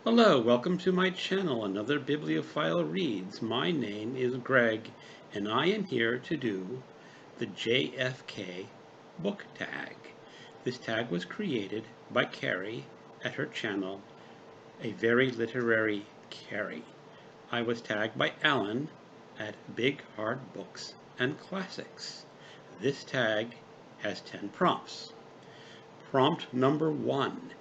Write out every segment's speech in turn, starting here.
Hello, welcome to my channel, Another Bibliophile Reads. My name is Greg, and I am here to do the JFK Book Tag. This tag was created by Carrie at her channel, A Very Literary Carrie. I was tagged by Alan at Big Hard Books and Classics. This tag has 10 prompts. Prompt number 1.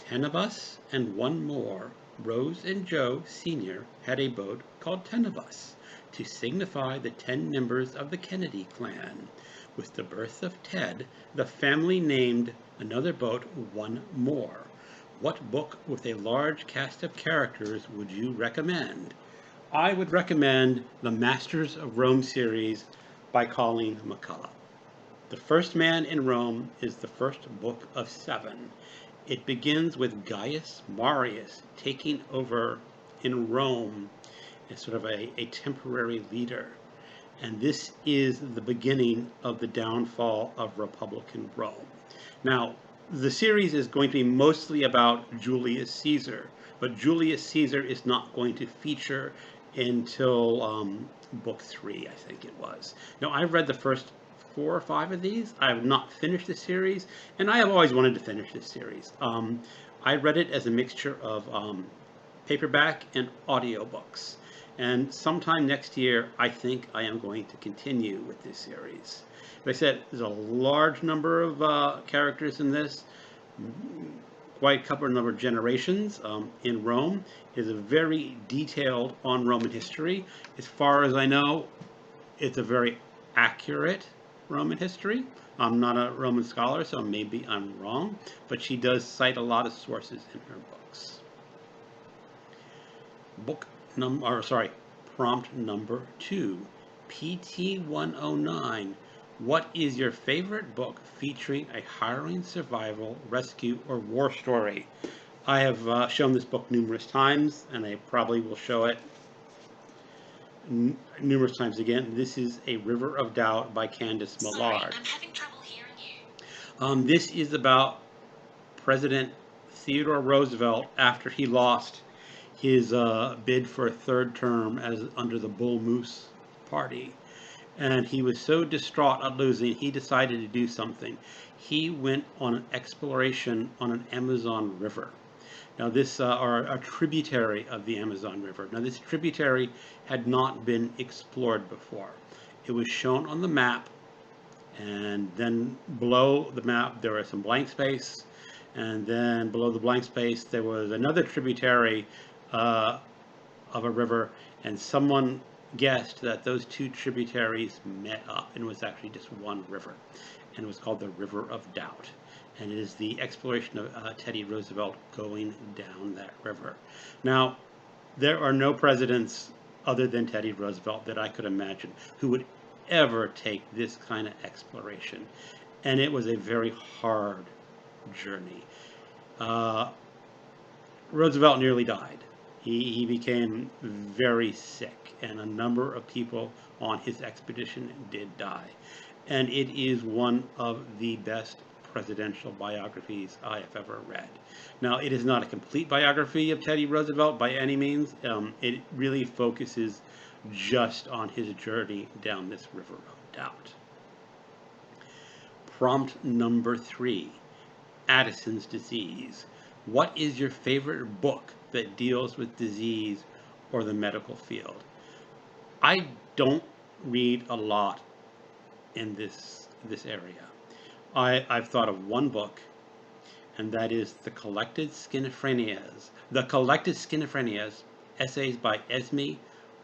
10 of us and one more, Rose and Joe Sr. had a boat called Tenuvus to signify the 10 members of the Kennedy clan. With the birth of Ted, the family named another boat One More. What book with a large cast of characters would you recommend? I would recommend the Masters of Rome series by Colleen McCullough. The First Man in Rome is the first book of 7. It begins with Gaius Marius taking over in Rome as sort of a temporary leader. And this is the beginning of the downfall of Republican Rome. Now, the series is going to be mostly about Julius Caesar, but Julius Caesar is not going to feature until book 3, I think it was. Now, I've read the first 4 or 5 of these. I have not finished the series, and I have always wanted to finish this series. I read it as a mixture of paperback and audiobooks. And sometime next year, I think I am going to continue with this series. Like I said, there's a large number of characters in this, quite a couple of number of generations in Rome. It is a very detailed on Roman history. As far as I know, it's a very accurate Roman history. I'm not a Roman scholar, so maybe I'm wrong, but she does cite a lot of sources in her books. Prompt number 2, PT-109. What is your favorite book featuring a harrowing survival, rescue, or war story? I have shown this book numerous times, and I probably will show it numerous times again. This is A River of Doubt by Candice Millard. I'm having trouble hearing you. This is about President Theodore Roosevelt after he lost his bid for a third term as under the Bull Moose Party. And he was so distraught at losing, he decided to do something. He went on an exploration on an Amazon river. Now this are a tributary of the Amazon River. Now this tributary had not been explored before. It was shown on the map, and then below the map there was some blank space, and then below the blank space there was another tributary of a river, and someone guessed that those two tributaries met up and it was actually just one river, and it was called the River of Doubt. And it is the exploration of Teddy Roosevelt going down that river. Now, there are no presidents other than Teddy Roosevelt that I could imagine who would ever take this kind of exploration. And it was a very hard journey. Roosevelt nearly died. He became very sick, and a number of people on his expedition did die. And it is one of the best presidential biographies I have ever read. Now, it is not a complete biography of Teddy Roosevelt by any means. It really focuses just on his journey down this river of doubt. Prompt number 3, Addison's disease. What is your favorite book that deals with disease or the medical field? I don't read a lot in this area. I've thought of one book, and that is The Collected Schizophrenias. The Collected Schizophrenias, essays by Esme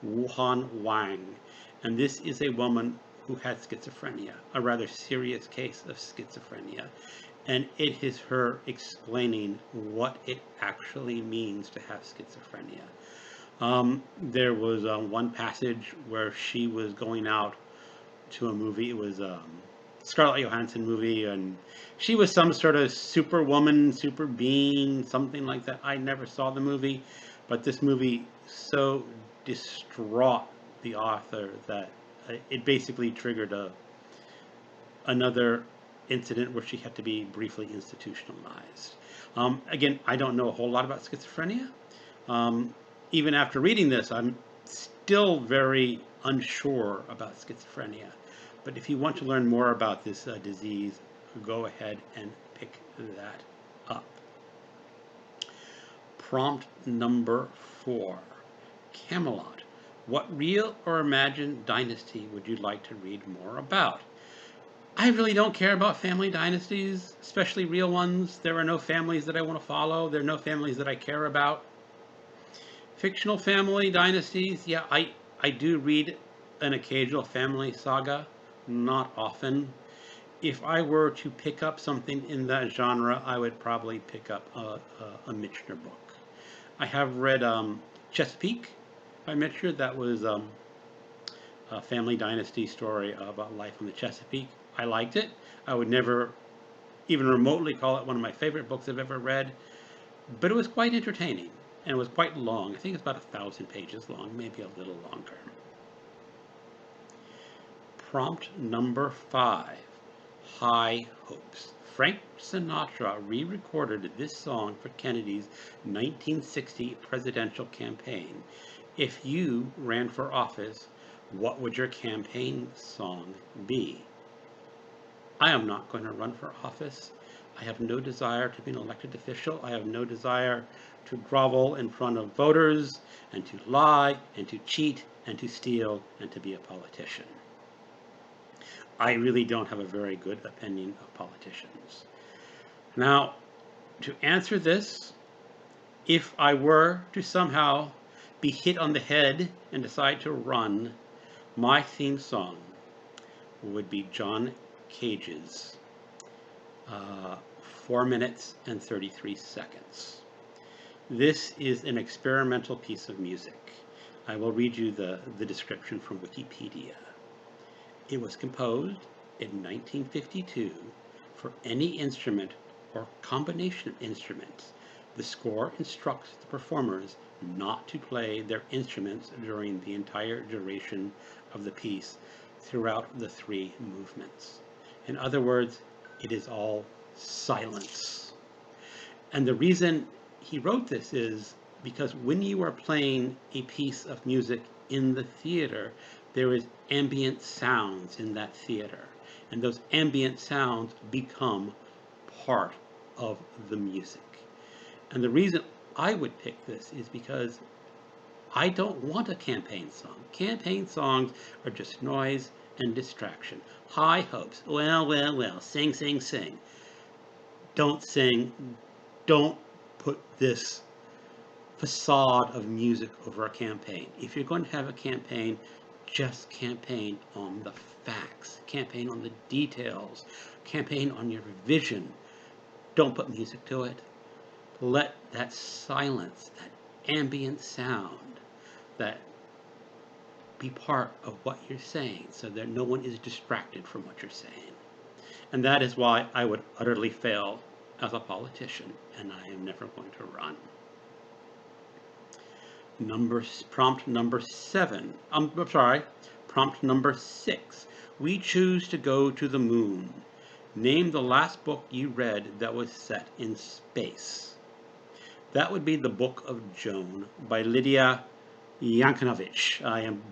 Wuhan Wang. And this is a woman who had schizophrenia, a rather serious case of schizophrenia. And it is her explaining what it actually means to have schizophrenia. There was one passage where she was going out to a movie. It was Scarlett Johansson movie, and she was some sort of superwoman, super being, something like that. I never saw the movie, but this movie so distraught the author that it basically triggered another incident where she had to be briefly institutionalized. Again, I don't know a whole lot about schizophrenia, Even after reading this, I'm still very unsure about schizophrenia. But if you want to learn more about this disease, go ahead and pick that up. Prompt number 4. Camelot. What real or imagined dynasty would you like to read more about? I really don't care about family dynasties, especially real ones. There are no families that I want to follow. There are no families that I care about. Fictional family dynasties, yeah, I do read an occasional family saga, not often. If I were to pick up something in that genre, I would probably pick up a Michener book. I have read Chesapeake by Michener. That was a family dynasty story about life on the Chesapeake. I liked it. I would never even remotely call it one of my favorite books I've ever read, but it was quite entertaining, and it was quite long. I think it's about 1,000 pages long, maybe a little longer. Prompt number 5, High Hopes. Frank Sinatra re-recorded this song for Kennedy's 1960 presidential campaign. If you ran for office, what would your campaign song be? I am not going to run for office. I have no desire to be an elected official. I have no desire to grovel in front of voters and to lie and to cheat and to steal and to be a politician. I really don't have a very good opinion of politicians. Now, to answer this, if I were to somehow be hit on the head and decide to run, my theme song would be John Cage's 4 minutes and 33 seconds. This is an experimental piece of music. I will read you the description from Wikipedia. It was composed in 1952 for any instrument or combination of instruments. The score instructs the performers not to play their instruments during the entire duration of the piece throughout the 3 movements. In other words, it is all silence. And the reason he wrote this is because when you are playing a piece of music in the theater, there is ambient sounds in that theater, and those ambient sounds become part of the music. And the reason I would pick this is because I don't want a campaign song. Campaign songs are just noise and distraction. High hopes. Well, sing, sing, sing. Don't sing. Don't put this facade of music over a campaign. If you're going to have a campaign, just campaign on the facts. Campaign on the details. Campaign on your vision. Don't put music to it. Let that silence, that ambient sound, that be part of what you're saying so that no one is distracted from what you're saying. And that is why I would utterly fail as a politician, and I am never going to run. Prompt number 6. We choose to go to the moon. Name the last book you read that was set in space. That would be the Book of Joan by Lydia Yankanovich. I am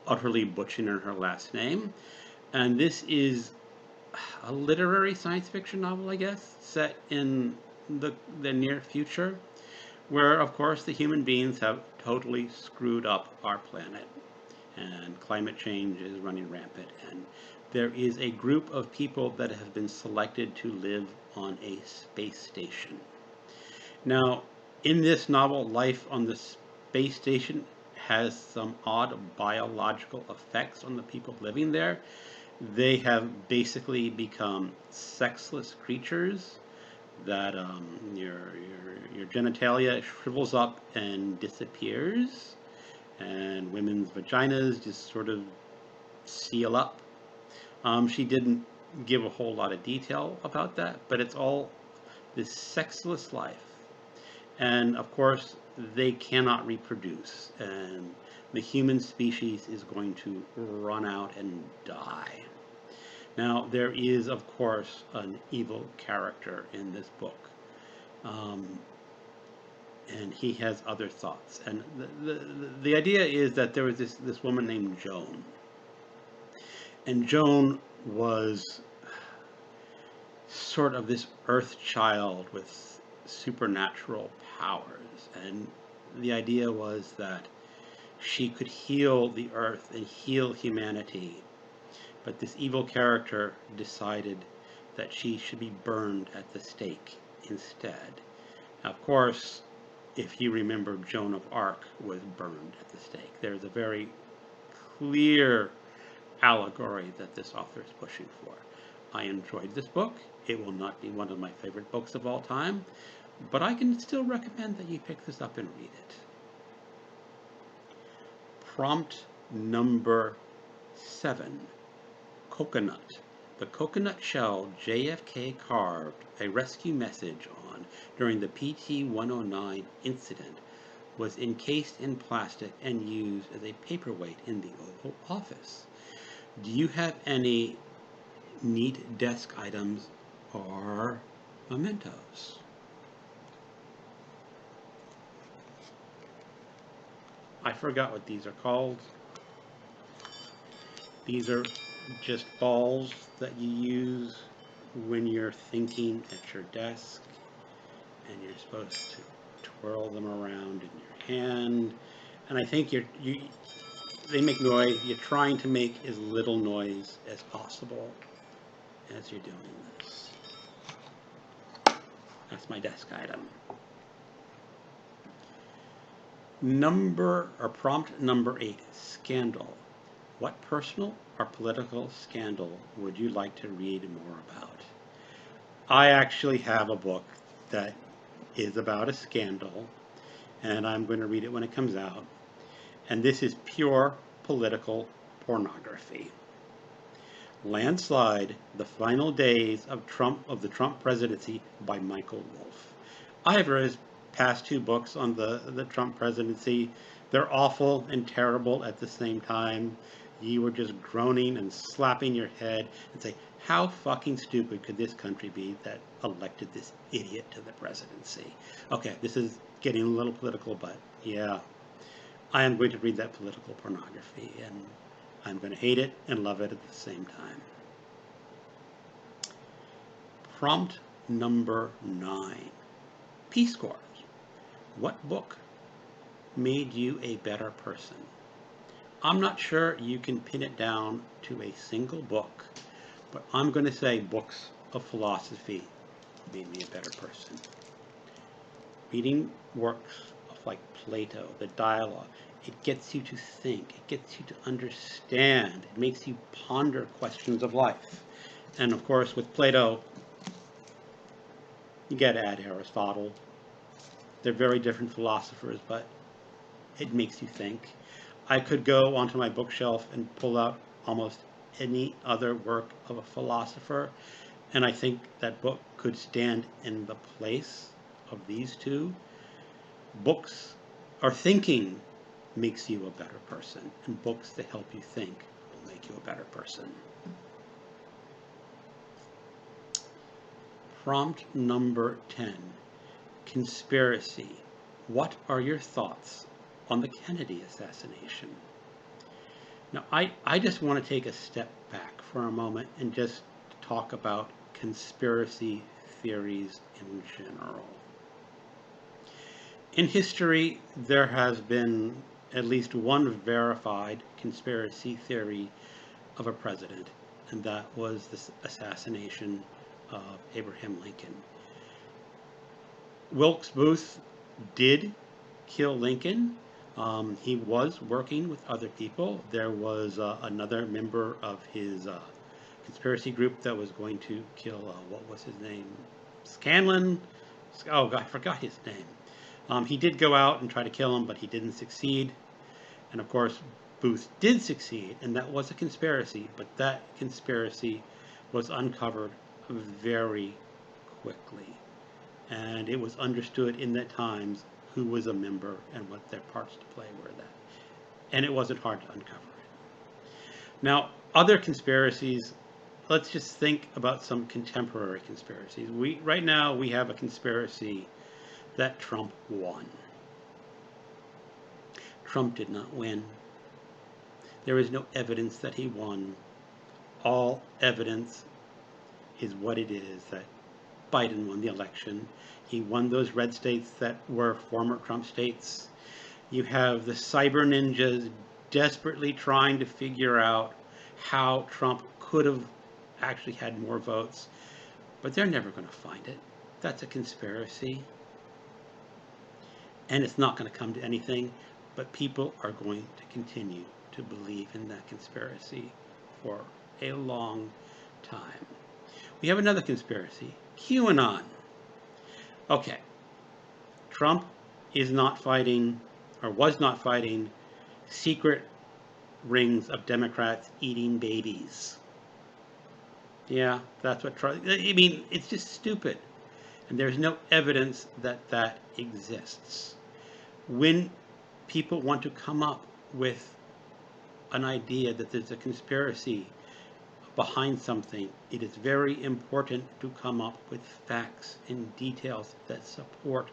utterly butchering her last name. And this is a literary science fiction novel, I guess, set in the near future, where, of course, the human beings have totally screwed up our planet, and climate change is running rampant, and there is a group of people that have been selected to live on a space station. Now, in this novel, life on the space station has some odd biological effects on the people living there. They have basically become sexless creatures that your genitalia shrivels up and disappears, and women's vaginas just sort of seal up. She didn't give a whole lot of detail about that, but it's all this sexless life. And of course, they cannot reproduce, and the human species is going to run out and die. Now, there is, of course, an evil character in this book. and he has other thoughts. And the idea is that there was this woman named Joan. And Joan was sort of this earth child with supernatural powers. And the idea was that she could heal the earth and heal humanity. But this evil character decided that she should be burned at the stake instead. Now, of course, if you remember, Joan of Arc was burned at the stake. There's a very clear allegory that this author is pushing for. I enjoyed this book. It will not be one of my favorite books of all time, but I can still recommend that you pick this up and read it. Prompt number 7, Coconut. The coconut shell JFK carved a rescue message on during the PT-109 incident was encased in plastic and used as a paperweight in the Oval Office. Do you have any neat desk items or mementos? I forgot what these are called. These are just balls that you use when you're thinking at your desk, and you're supposed to twirl them around in your hand. And I think they make noise. You're trying to make as little noise as possible as you're doing this. That's my desk item. Prompt number 8, Scandal. What personal or political scandal would you like to read more about? I actually have a book that is about a scandal, and I'm going to read it when it comes out. And this is pure political pornography. Landslide: The Final Days of the Trump Presidency by Michael Wolff. I have read his past 2 books on the Trump presidency. They're awful and terrible at the same time. You were just groaning and slapping your head and say, how fucking stupid could this country be that elected this idiot to the presidency? Okay, this is getting a little political, but yeah, I am going to read that political pornography, and I'm going to hate it and love it at the same time. Prompt number 9, Peace Corps. What book made you a better person? I'm not sure you can pin it down to a single book, but I'm going to say books of philosophy made me a better person. Reading works like Plato, the dialogue, it gets you to think, it gets you to understand, it makes you ponder questions of life. And of course, with Plato, you got to add Aristotle. They're very different philosophers, but it makes you think. I could go onto my bookshelf and pull out almost any other work of a philosopher, and I think that book could stand in the place of these 2. Books or thinking makes you a better person, and books that help you think will make you a better person. Prompt number 10, Conspiracy. What are your thoughts on the Kennedy assassination? Now, I just want to take a step back for a moment and just talk about conspiracy theories in general. In history, there has been at least one verified conspiracy theory of a president, and that was the assassination of Abraham Lincoln. Wilkes Booth did kill Lincoln. He was working with other people. There was another member of his conspiracy group that was going to kill, what was his name? Scanlon? Oh, God, I forgot his name. He did go out and try to kill him, but he didn't succeed. And of course, Booth did succeed, and that was a conspiracy, but that conspiracy was uncovered very quickly. And it was understood in that times who was a member and what their parts to play were that. And it wasn't hard to uncover it. Now, other conspiracies, let's just think about some contemporary conspiracies. Right now we have a conspiracy that Trump won. Trump did not win. There is no evidence that he won. All evidence is what it is, that Biden won the election. He won those red states that were former Trump states. You have the cyber ninjas desperately trying to figure out how Trump could have actually had more votes, but they're never going to find it. That's a conspiracy. And it's not going to come to anything, but people are going to continue to believe in that conspiracy for a long time. We have another conspiracy, QAnon. Okay, Trump is not fighting, or was not fighting, secret rings of Democrats eating babies. Yeah, that's what Trump, I mean, it's just stupid. And there's no evidence that that exists. When people want to come up with an idea that there's a conspiracy behind something, it is very important to come up with facts and details that support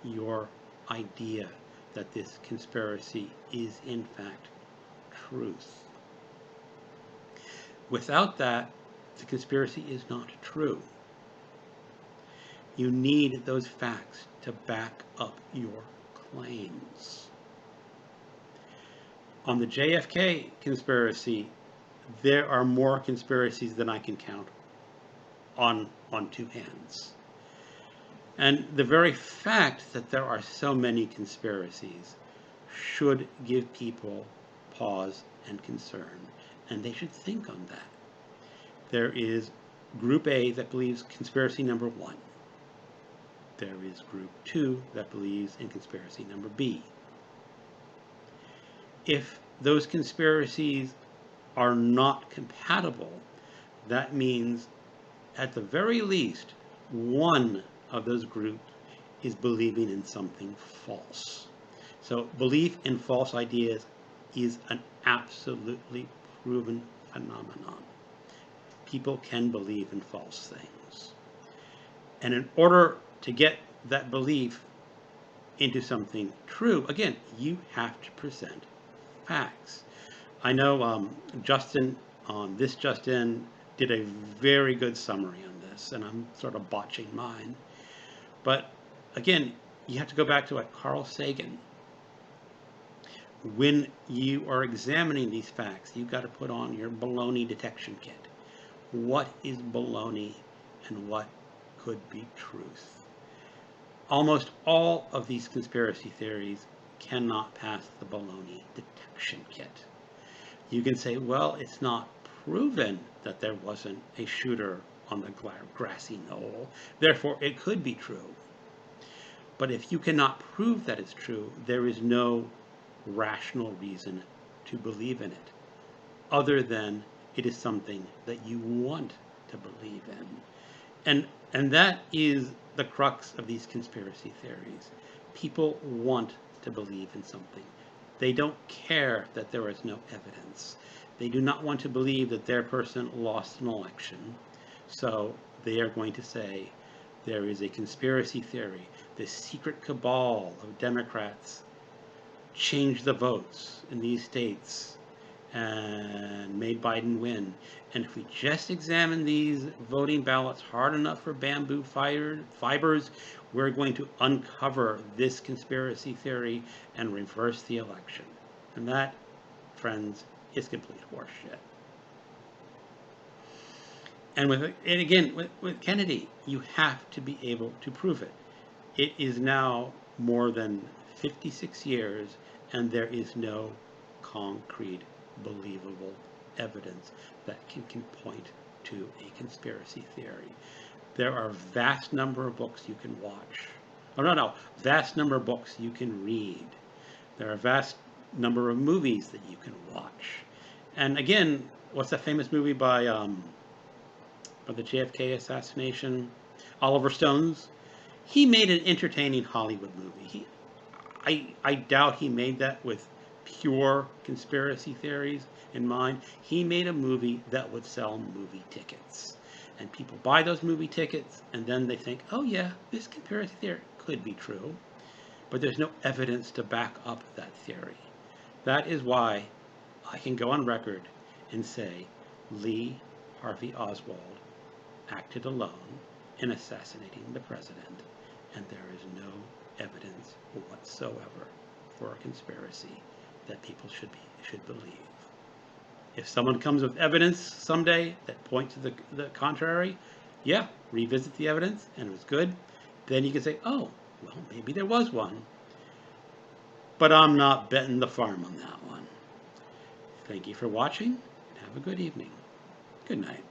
your idea that this conspiracy is in fact truth. Without that, the conspiracy is not true. You need those facts to back up your claims. On the JFK conspiracy, there are more conspiracies than I can count on two hands. And the very fact that there are so many conspiracies should give people pause and concern, and they should think on that. There is Group A that believes conspiracy number 1. There is Group 2 that believes in conspiracy number B. If those conspiracies are not compatible, that means at the very least one of those groups is believing in something false. So belief in false ideas is an absolutely proven phenomenon. People can believe in false things. And in order to get that belief into something true, again, you have to present facts. I know Justin on This Just In did a very good summary on this, and I'm sort of botching mine. But again, you have to go back to what Carl Sagan. When you are examining these facts, you've got to put on your baloney detection kit. What is baloney and what could be truth? Almost all of these conspiracy theories cannot pass the baloney detection kit. You can say, well, it's not proven that there wasn't a shooter on the grassy knoll, therefore it could be true. But if you cannot prove that it's true, there is no rational reason to believe in it, other than it is something that you want to believe in. And that is the crux of these conspiracy theories. People want to believe in something. They don't care that there is no evidence. They do not want to believe that their person lost an election. So they are going to say there is a conspiracy theory. This secret cabal of Democrats changed the votes in these states and made Biden win. And if we just examine these voting ballots hard enough for bamboo fibers, we're going to uncover this conspiracy theory and reverse the election. And that, friends, is complete horseshit. And with Kennedy, you have to be able to prove it. It is now more than 56 years, and there is no concrete, believable evidence that can point to a conspiracy theory. There are a vast number of books you can watch. Vast number of books you can read. There are a vast number of movies that you can watch. And again, what's that famous movie by the JFK assassination? Oliver Stone's. He made an entertaining Hollywood movie. I doubt he made that with pure conspiracy theories in mind. He made a movie that would sell movie tickets. And people buy those movie tickets, and then they think, oh yeah, this conspiracy theory could be true. but there's no evidence to back up that theory. That is why I can go on record and say Lee Harvey Oswald acted alone in assassinating the president, and there is no evidence whatsoever for a conspiracy that people should believe. If someone comes with evidence someday that points to the contrary, yeah, revisit the evidence and it was good. Then you can say, oh, well, maybe there was one. But I'm not betting the farm on that one. Thank you for watching, and have a good evening. Good night.